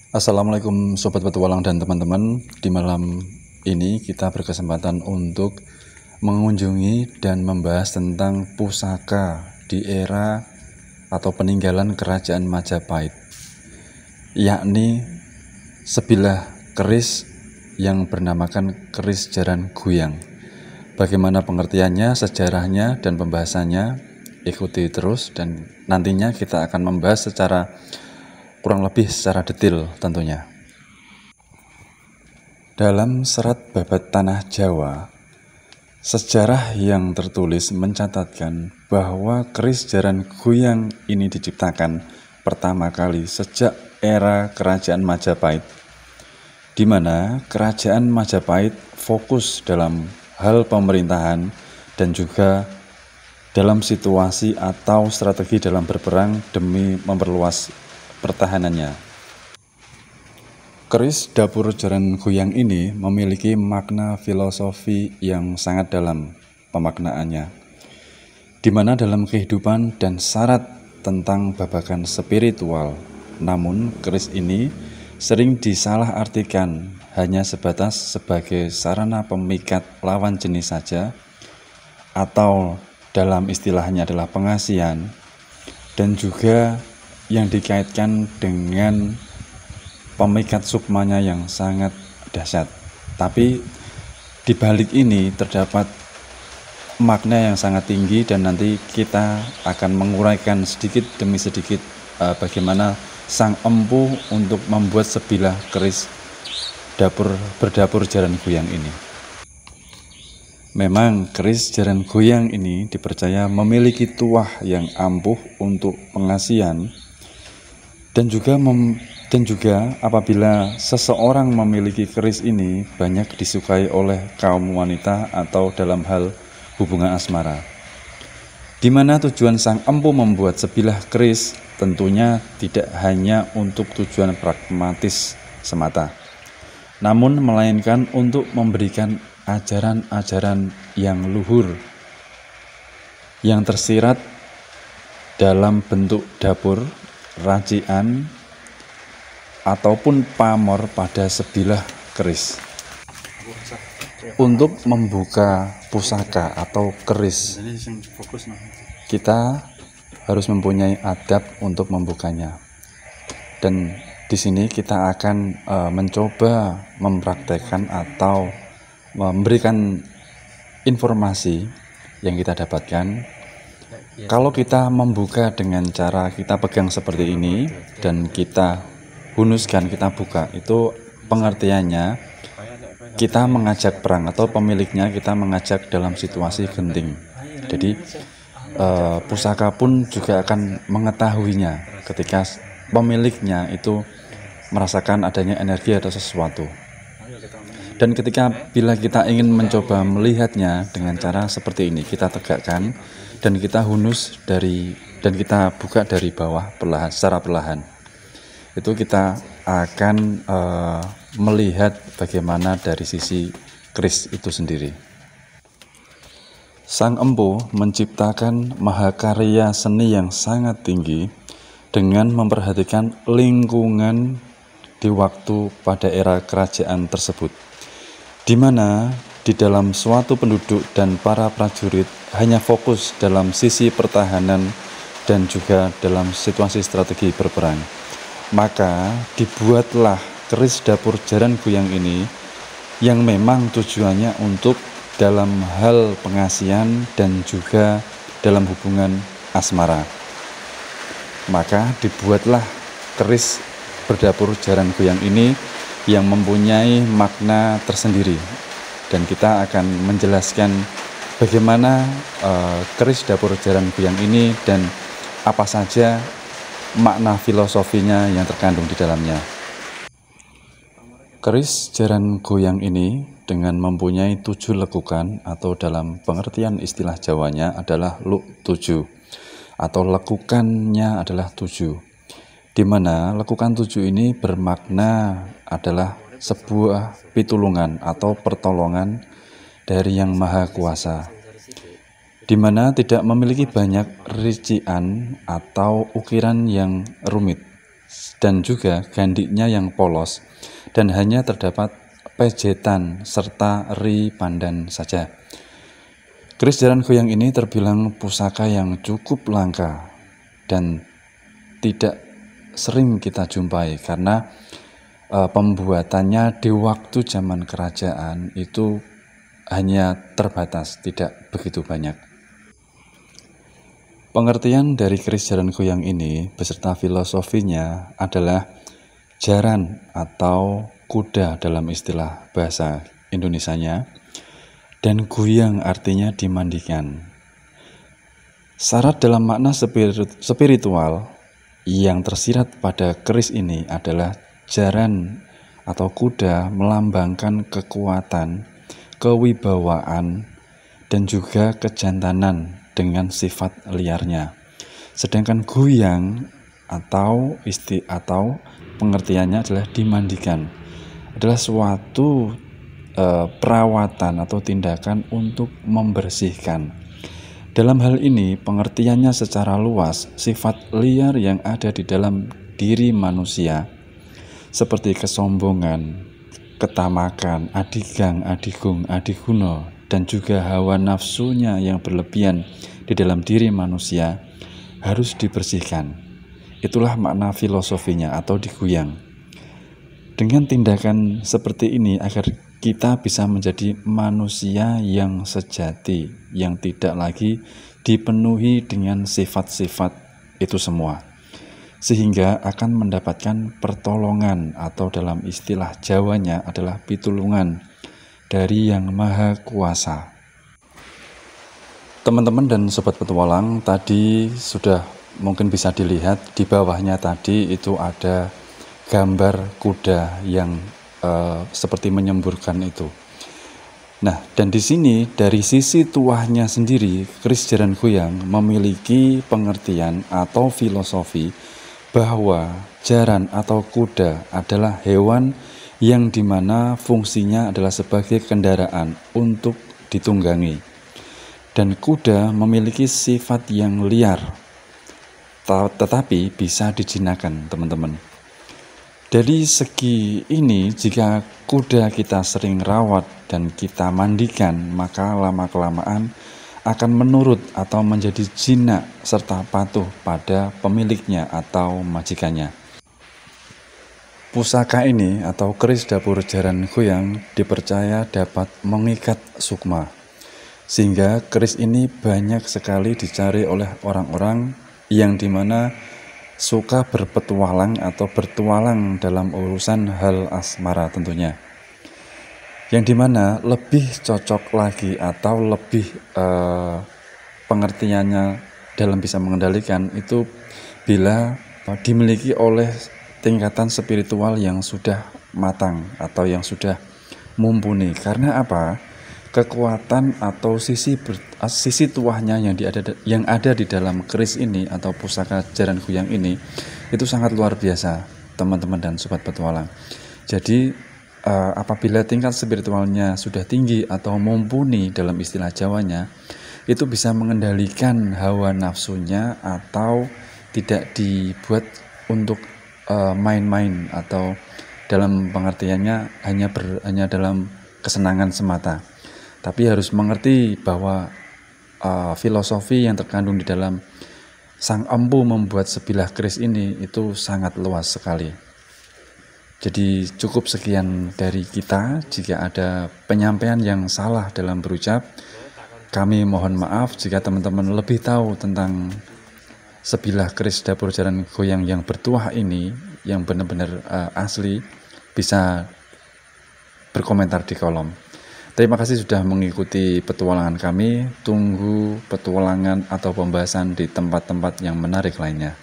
Assalamualaikum Sobat Petualang dan teman-teman. Di malam ini kita berkesempatan untuk mengunjungi dan membahas tentang pusaka di era atau peninggalan Kerajaan Majapahit, yakni sebilah keris yang bernamakan keris Jaran Guyang. Bagaimana pengertiannya, sejarahnya, dan pembahasannya, ikuti terus, dan nantinya kita akan membahas kurang lebih secara detail tentunya. Dalam serat babat Tanah Jawa, sejarah yang tertulis mencatatkan bahwa keris Jaran Guyang ini diciptakan pertama kali sejak era Kerajaan Majapahit, di mana Kerajaan Majapahit fokus dalam hal pemerintahan dan juga dalam situasi atau strategi dalam berperang demi memperluas pertahanannya. Keris dapur Jaran Guyang ini memiliki makna filosofi yang sangat dalam pemaknaannya, di mana dalam kehidupan dan syarat tentang babagan spiritual. Namun keris ini sering disalahartikan hanya sebatas sebagai sarana pemikat lawan jenis saja, atau dalam istilahnya adalah pengasihan, dan juga yang dikaitkan dengan pemikat sukmanya yang sangat dahsyat. Tapi di balik ini terdapat makna yang sangat tinggi, dan nanti kita akan menguraikan sedikit demi sedikit bagaimana sang empu untuk membuat sebilah keris berdapur Jaran Guyang ini. Memang keris Jaran Guyang ini dipercaya memiliki tuah yang ampuh untuk pengasihan, dan juga apabila seseorang memiliki keris ini banyak disukai oleh kaum wanita atau dalam hal hubungan asmara, di mana tujuan sang empu membuat sebilah keris tentunya tidak hanya untuk tujuan pragmatis semata, namun melainkan untuk memberikan ajaran-ajaran yang luhur yang tersirat dalam bentuk dapur, racian, ataupun pamor pada sebilah keris. Untuk membuka pusaka atau keris, kita harus mempunyai adab untuk membukanya. Dan di sini kita akan mencoba mempraktekkan atau memberikan informasi yang kita dapatkan. Kalau kita membuka dengan cara kita pegang seperti ini dan kita hunuskan, kita buka, itu pengertiannya kita mengajak perang, atau pemiliknya kita mengajak dalam situasi genting. Jadi pusaka pun juga akan mengetahuinya ketika pemiliknya itu merasakan adanya energi atau sesuatu. Dan bila kita ingin mencoba melihatnya dengan cara seperti ini, kita tegakkan dan kita hunus dan kita buka dari bawah secara perlahan. Itu kita akan melihat bagaimana dari sisi keris itu sendiri. Sang empu menciptakan mahakarya seni yang sangat tinggi dengan memperhatikan lingkungan di waktu pada era kerajaan tersebut, di mana di dalam suatu penduduk dan para prajurit hanya fokus dalam sisi pertahanan dan juga dalam situasi strategi berperang. Maka dibuatlah keris dapur Jaran Guyang ini yang memang tujuannya untuk dalam hal pengasihan dan juga dalam hubungan asmara. Maka dibuatlah keris berdapur Jaran Guyang ini yang mempunyai makna tersendiri, dan kita akan menjelaskan bagaimana keris dapur Jaran Guyang ini dan apa saja makna filosofinya yang terkandung di dalamnya. Keris Jaran Guyang ini dengan mempunyai 7 lekukan, atau dalam pengertian istilah Jawanya adalah luk 7, atau lekukannya adalah 7, di mana lekukan 7 ini bermakna adalah sebuah pitulungan atau pertolongan dari Yang Maha Kuasa, di mana tidak memiliki banyak rincian atau ukiran yang rumit, dan juga gandiknya yang polos, dan hanya terdapat pejetan serta ri pandan saja. Keris jaran goyang ini terbilang pusaka yang cukup langka dan tidak sering kita jumpai karena pembuatannya di waktu zaman kerajaan itu hanya terbatas, tidak begitu banyak. Pengertian dari keris jaran goyang ini beserta filosofinya adalah jaran atau kuda dalam istilah bahasa Indonesianya, dan goyang artinya dimandikan. Syarat dalam makna spiritual yang tersirat pada keris ini adalah jaran atau kuda melambangkan kekuatan, kewibawaan, dan juga kejantanan dengan sifat liarnya. Sedangkan goyang atau pengertiannya adalah dimandikan, adalah suatu perawatan atau tindakan untuk membersihkan. Dalam hal ini pengertiannya secara luas sifat liar yang ada di dalam diri manusia seperti kesombongan, ketamakan, adigang, adigung, adiguno, dan juga hawa nafsunya yang berlebihan di dalam diri manusia harus dibersihkan. Itulah makna filosofinya atau digoyang. Dengan tindakan seperti ini agar kita bisa menjadi manusia yang sejati, yang tidak lagi dipenuhi dengan sifat-sifat itu semua, sehingga akan mendapatkan pertolongan atau dalam istilah Jawanya adalah pitulungan dari Yang Maha Kuasa. Teman-teman dan sobat petualang, tadi sudah mungkin bisa dilihat di bawahnya tadi itu ada gambar kuda yang seperti menyemburkan itu. Nah, dan di sini dari sisi tuahnya sendiri, keris jaran goyang memiliki pengertian atau filosofi bahwa jaran atau kuda adalah hewan yang dimana fungsinya adalah sebagai kendaraan untuk ditunggangi. Dan kuda memiliki sifat yang liar, tetapi bisa dijinakan, teman-teman. Dari segi ini, jika kuda kita sering rawat dan kita mandikan, maka lama-kelamaan akan menurut atau menjadi jinak serta patuh pada pemiliknya atau majikannya. Pusaka ini atau keris dapur jaran goyang dipercaya dapat mengikat sukma, sehingga keris ini banyak sekali dicari oleh orang-orang yang dimana suka berpetualang atau bertualang dalam urusan hal asmara tentunya, yang dimana lebih cocok lagi atau lebih pengertiannya dalam bisa mengendalikan itu bila dimiliki oleh tingkatan spiritual yang sudah matang atau yang sudah mumpuni. Karena apa? Kekuatan atau sisi tuahnya yang ada di dalam keris ini atau pusaka jaran goyang ini itu sangat luar biasa, teman-teman dan sobat petualang. Jadi apabila tingkat spiritualnya sudah tinggi atau mumpuni dalam istilah Jawanya, itu bisa mengendalikan hawa nafsunya atau tidak dibuat untuk main-main atau dalam pengertiannya hanya dalam kesenangan semata. Tapi harus mengerti bahwa filosofi yang terkandung di dalam Sang Empu membuat sebilah keris ini itu sangat luas sekali. Jadi cukup sekian dari kita. Jika ada penyampaian yang salah dalam berucap, kami mohon maaf. Jika teman-teman lebih tahu tentang sebilah keris dapur jaran goyang yang bertuah ini, yang benar-benar asli, bisa berkomentar di kolom. Terima kasih sudah mengikuti petualangan kami. Tunggu petualangan atau pembahasan di tempat-tempat yang menarik lainnya.